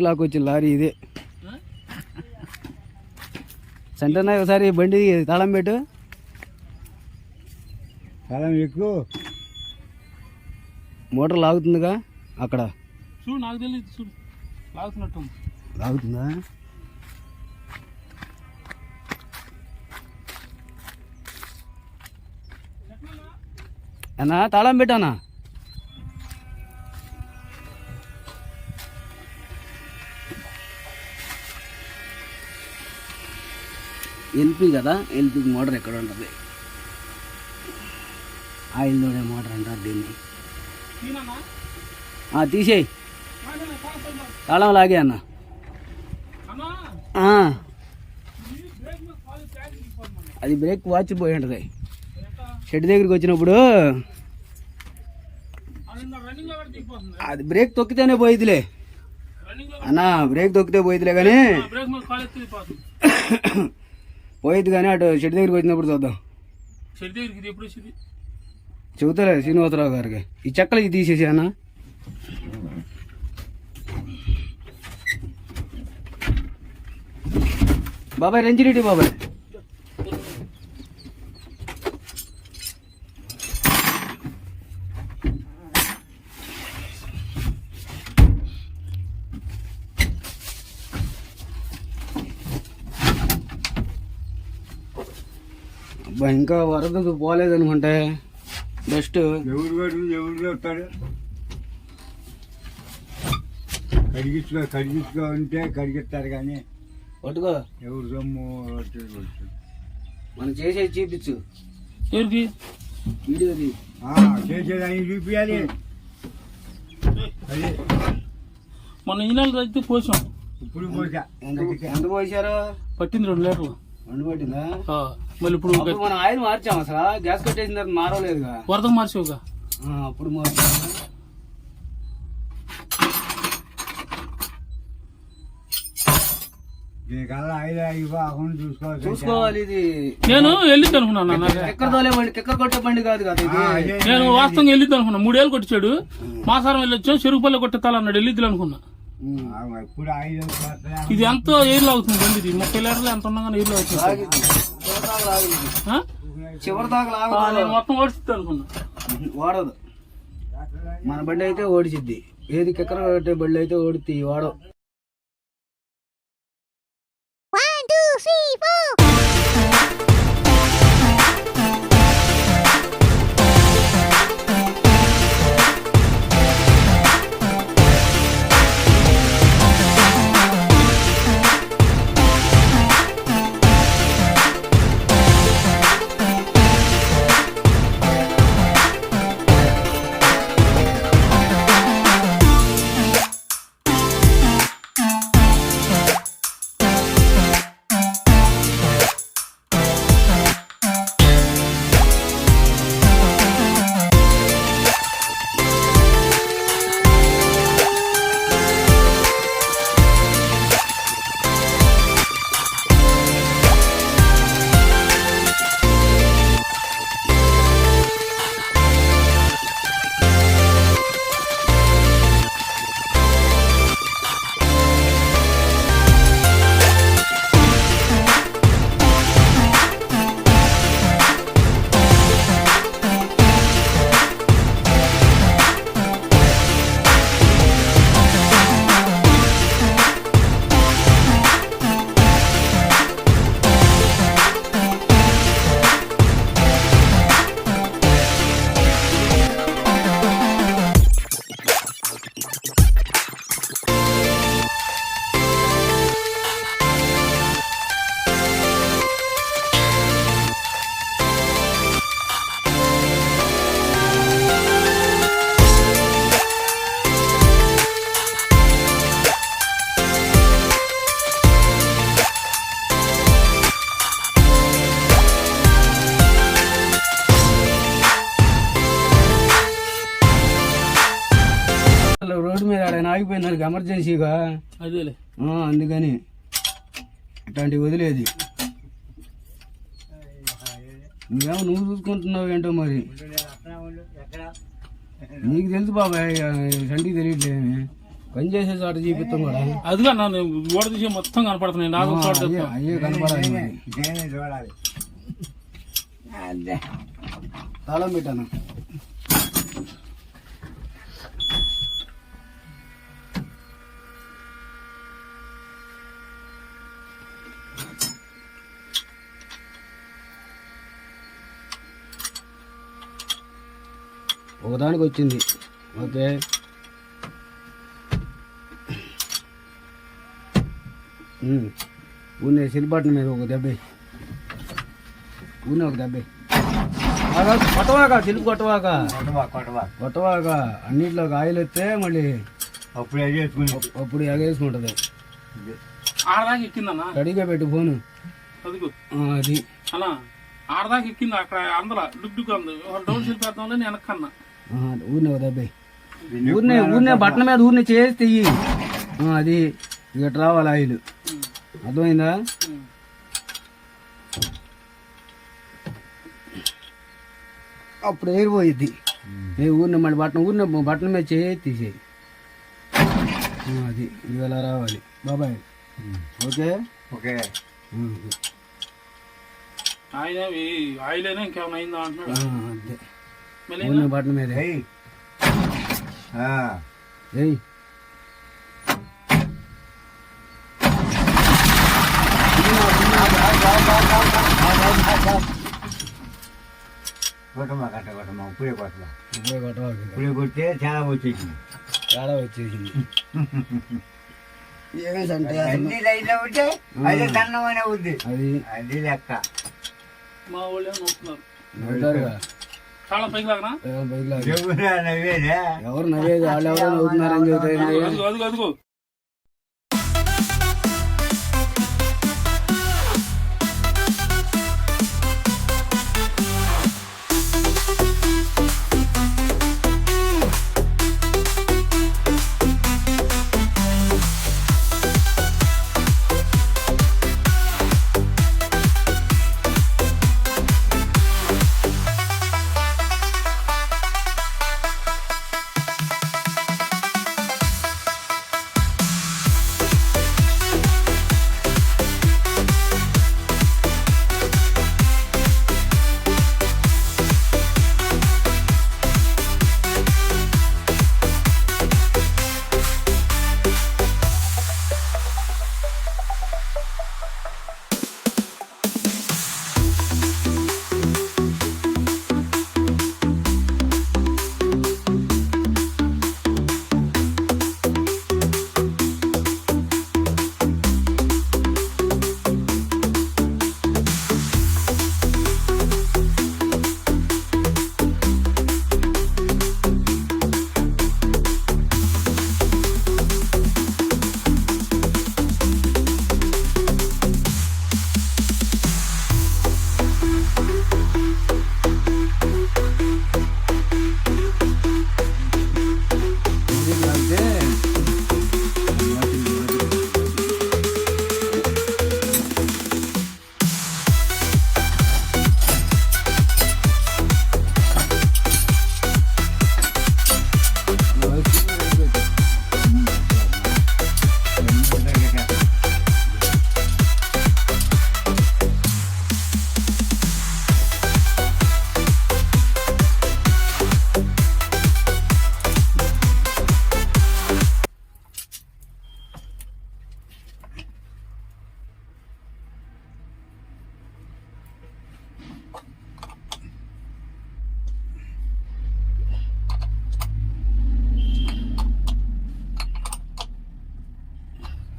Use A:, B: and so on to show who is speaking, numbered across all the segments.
A: లాక్కొచ్చిన lorry ఇదే. Centre ఒకసారి బండి తాళం పెట్టు.
B: తాళం ఎక్కువ
A: మోటార్ లాగుతుందిగా అక్కడ.
C: చూడు నాకు తెలియదు, చూడు లాగుతున్నట్టు
A: లాగుతుందా? అన్నా తాళం పెట్టానా? ఎల్పి కదా, ఎల్పికి మోటార్ ఎక్కడ ఉంటుంది? ఆయిల్ తోడే మోటార్ అంటారు దీన్ని. తీసేయి, తాళం లాగే అన్న. అది బ్రేక్ వాచ్ పోయి ఉంటుంది. షెడ్ దగ్గరికి వచ్చినప్పుడు అది బ్రేక్ తొక్కితేనే పోయిదిలే అన్న, బ్రేక్ తొక్కితే పోయిదిలే కానీ పోయిద్ది కానీ అటు షెడ్ దగ్గరికి వచ్చినప్పుడు చూద్దాం. చెబుతాలే శ్రీనివాసరావు గారికి. ఈ చెక్కలకి తీసేసి అన్న. బాబాయ్ రెంజిరెడ్డి బాబాయ్, ఇంకా వరద పోలేదనుకుంటే బెస్ట్.
B: ఎవరు వస్తాడు కడిగించుకో ఉంటే కడిగిస్తారు కానీ
A: పట్టుకో.
B: ఎవరు సొమ్ము
A: మనం చేసేది చూపించు.
C: ఎవరికి
A: వీడియోది
B: చేసేదాన్ని చూపించాలి. అదే
C: మన ఇంజనాలు అయితే పోసాం.
B: ఇప్పుడు పోసా.
A: ఎంత పోసారు?
C: పట్టింది 2 లీటర్లు.
A: 2 పట్టిందా?
C: మళ్ళీ ఇప్పుడు
A: మనం ఆయిల్ మార్చాం. అసలు గ్యాస్ కట్టేసిన తర్వాత మారలేదుగా.
C: వరదకు మార్చావుగా.
A: అప్పుడు మార్చాము.
B: దీనికల్లా ఆయిల్ ఆగిపోకుండా
A: చూసుకోవాలి. ఇది
C: నేను వెళ్ళిద్ది అనుకున్నాను.
A: కెక్కర్ తోలే బండి, కెక్కర్ కొట్టే బండి కాదు కదా ఇది.
C: నేను వాస్తవంగా వెళ్ళిద్ది అనుకున్నా. 3 ఏళ్ళు కొట్టించాడు. మాసారం వెళ్ళొచ్చాం. చెరుకుపల్లి కొట్టేతాలు అన్నాడు. వెళ్ళిద్ది అనుకున్నా.
B: ఇప్పుడు ఆయిల్
C: ఇది ఎంతో ఏర్లు అవుతుంది బండి. ఇది 30 లీటర్లు ఎంత ఉండగానే ఏర్లు అవుతుంది.
A: చివరి దాకా లాగదు.
C: నేను మొత్తం ఓడిచిద్ది అనుకున్నా.
A: వాడదు. మన బండి అయితే ఓడిచిద్ది. ఏది కెక్కర కొట్టే బండి అయితే ఓడిద్ది, వాడవు. రోడ్డు మీద ఆగిపోయినారు ఎమర్జెన్సీగా.
C: అదేలే
A: అందుకని ఇట్లాంటివి వదిలేది. నువ్వు చూసుకుంటున్నావు ఏంటో మరి. నీకు తెలుసు బాబాయ్, సంటికి తెలియట్లేమి. పని చేసే చోట చూపిస్తాం కూడా
C: అదిగా నన్ను ఓడ తీసి మొత్తం కనపడుతున్నాయి నాకు ఒక చోట తెస్తా.
A: అయ్యే కనపడాలి మరి.
B: నేనే చూడాలి. అదే
A: తాళం పెట్టాను. ఒకదానికి వచ్చింది. ఓకే, ఊనే సిరిపట్నం మీద ఒక దెబ్బ, ఊనే ఒక దెబ్బ. కొట్టవాక చిలుపు కొట్టవాక కొట్టవాక అన్నిట్లోకి ఆయిల్ వస్తే మళ్ళీ
B: అప్పుడు ఎగేసుకుని
A: అప్పుడు ఎగేసుకుంటది.
C: ఆడదాకా ఎక్కిందన్నా,
A: రెడీగా పెట్టు ఫోను.
C: అదిగో
A: అది
C: అలా ఆడదాకా ఎక్కింది. అక్కడ అందర డుక్ అంది. డౌన్ వెళ్ళిపోతాంలో నేను వెనక్కన్నా.
A: ఊరినే ఒక దెబ్బ, ఊరినే బట్టల మీద ఊరినే చేసి తెయ్యి. అది ఇక రావాలి ఆయిల్. అర్థమైందా? అప్పుడు ఏరిపోయిద్ది. ఊరినే మళ్ళీ బట్టల మీద చేసి తీసేయి. అది ఇది ఎలా రావాలి బాబాయ్. Okay
B: okay.
C: ఆయిల్ అయినా ఇంకేమైనా అయిందా అంటున్నాడు.
A: అంతే,
C: మళ్ళీ
A: ఊరినే బట్టల మీద
B: ఏయ్
A: ఏయ్.
B: కొట్టమా కట్ట కొట్టమా ఇప్పుడే కొట్టమా.
A: ఇప్పుడే కొట్టవాలి.
B: ఇప్పుడే కొట్టే చాలా వచ్చేసింది.
A: తేడా వచ్చేసింది. ఏమేసంటే
B: అన్ని లైన్లో ఉంటే అదే సన్నమైన ఉంది.
A: అది
B: అది లెక్క.
C: మా వాళ్ళు ఏమో నవ్వుతున్నారు.
A: నవ్వుతారుగా.
C: చాలా పైకి లాగనా
A: బైక్ లాగా.
B: చెప్పురా నవ్వేదే.
A: ఎవరు నవ్వేది? వాళ్ళు ఎవరో నవ్వుతున్నారని చెబుతాయి.
C: అదిగో అదిగో అదిగో.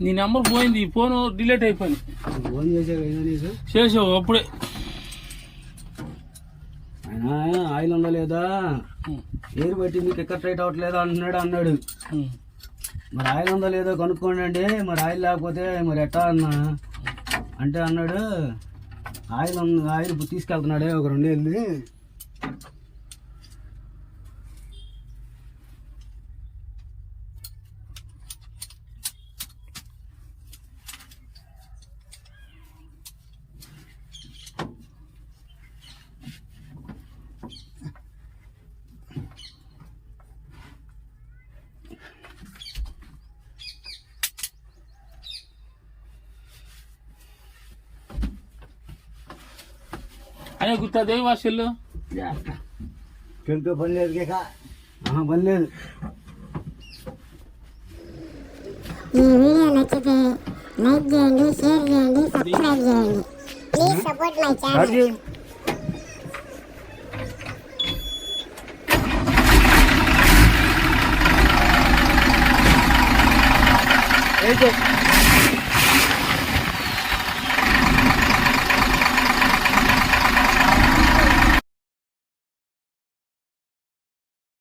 C: నీ నెంబర్ పోయింది, ఈ ఫోన్ డిలీట్ అయిపోయింది.
A: ఫోన్ చేసావు నీకు?
C: చేసావు అప్పుడే.
A: ఆయన ఆయిల్ ఉందా లేదా, ఏరు పట్టింది, కిక్కర్ టైట్ అవ్వట్లేదా అన్నాడు. మరి ఆయిల్ ఉందా లేదో కనుక్కోండి అండి, మరి ఆయిల్ లేకపోతే మరి ఎట్టా అన్నా అంటే అన్నాడు ఆయిల్ తీసుకెళ్తున్నాడే ఒక 2 ఏళ్ళు.
C: అనే గుర్తుంది ఏం వాసెల్లు
B: చెంటూ పని లేదు కేక
A: పని లేదు.
D: ఈ వీడియో నచ్చితే లైక్ చేయండి, షేర్ చేయండి, సబ్స్క్రైబ్ చేయండి. Please support my channel.
A: ఏంటి